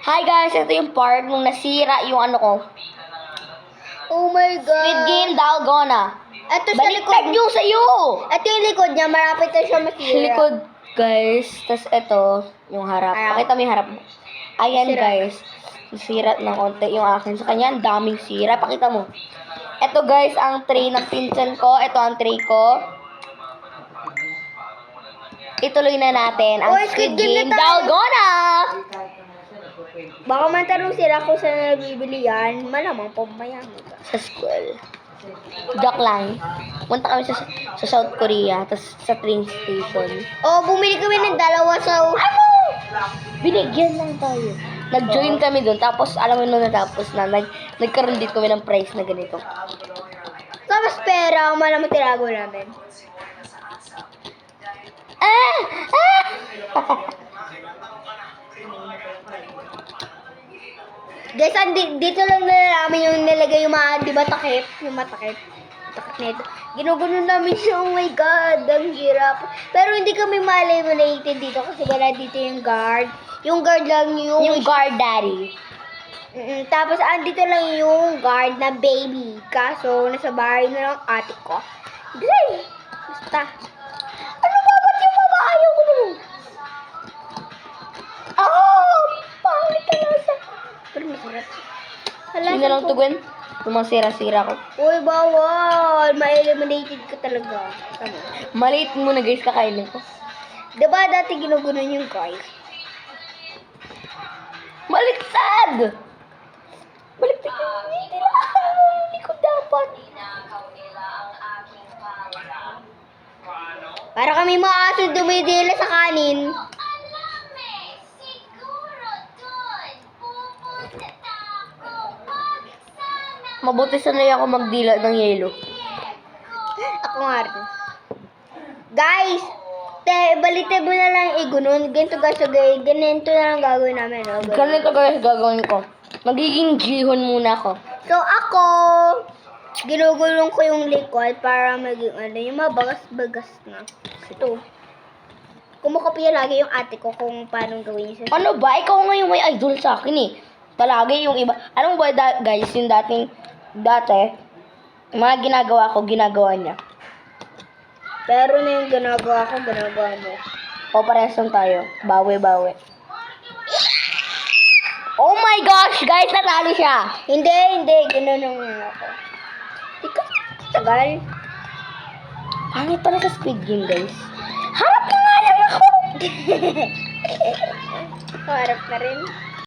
Hi guys, ito yung part nung nasira yung ano ko. Oh my God. Squid Game Dalgona. Ito sa likod. Baliktad yung sa'yo! Ito yung likod niya. Marapit na siya masira. Likod, guys. Tapos ito, yung harap. Harap. Pakita mo yung harap mo. Ayan, Sira. guys. Sira ng konti yung akin. Sa kanya, ang daming sira. Pakita mo. Ito, guys, ang tray ng pinsan ko. Ito ang tray ko. Ituloy na natin ang Oy, Squid Squid Game Game na tayo. Dalgona! Baka matanong sila kung saan nabibili yan. Malamang pamayami ka. Sa school. Joke lang. Punta kami sa South Korea, tapos sa train station. Oh, bumili kami ng dalawa sa... Ano? Binigyan lang tayo. Nag-join kami doon, tapos alam mo nung natapos na, nagkaroon din kami ng price na ganito. Tapos pera, malamang tirago namin. Ah! Ah! Guys, dito lang nalalaman yung nilagay yung mga, di ba, takip? Yung matakip. Takip nito. Ginugulo namin siya, oh my God, ang hirap. Pero hindi kami ma-eliminated dito kasi wala dito yung guard. Yung guard lang Yung guard daddy. Tapos, andito lang yung guard na baby. Kaso, nasa bahay na lang ate ko. Gray! Basta. Ano ba? Ba't yung babae ko nun? Oh! Pangit ka lang sa... Pero masarap. Yun na lang to, Gwen. Yung mga sira-sira ko. Uy, bawal. Ma-eliminated ka talaga. Tama. Maliit muna, guys, kakainin ko. Diba dati ginugunan yung guys? Baliktad! Baliktad yung nila. Hindi ko dapat. Para kami mga aso dumidila sa kanin. Mabuti sanay ako magdila ng yelo. Ako nga rin. Guys! Baliktad mo na lang igunon. Ganito guys, ganito na lang gagawin namin. No? Ganito guys gagawin ko. Magiging jihon muna ako. So ako, ginugulong ko yung likod para maging yung mabagas-bagas na. Ito. Kumukopya lagi yung ate ko kung paano gawin yun. Ano ba? Ikaw nga yung may idol sa akin eh. Palagi yung iba. Anong ba guys yung dati, mga ginagawa ko, ginagawa niya. Pero na yung ginagawa ko, ginagawa mo. O parehas lang tayo. Bawi-bawi. Oh my gosh! Guys, natalo siya! Hindi. Ganun ang ako. Ikaw, tagal. Pangit pala sa Squid Game, guys. Harap na nga lang ako! Harap na rin.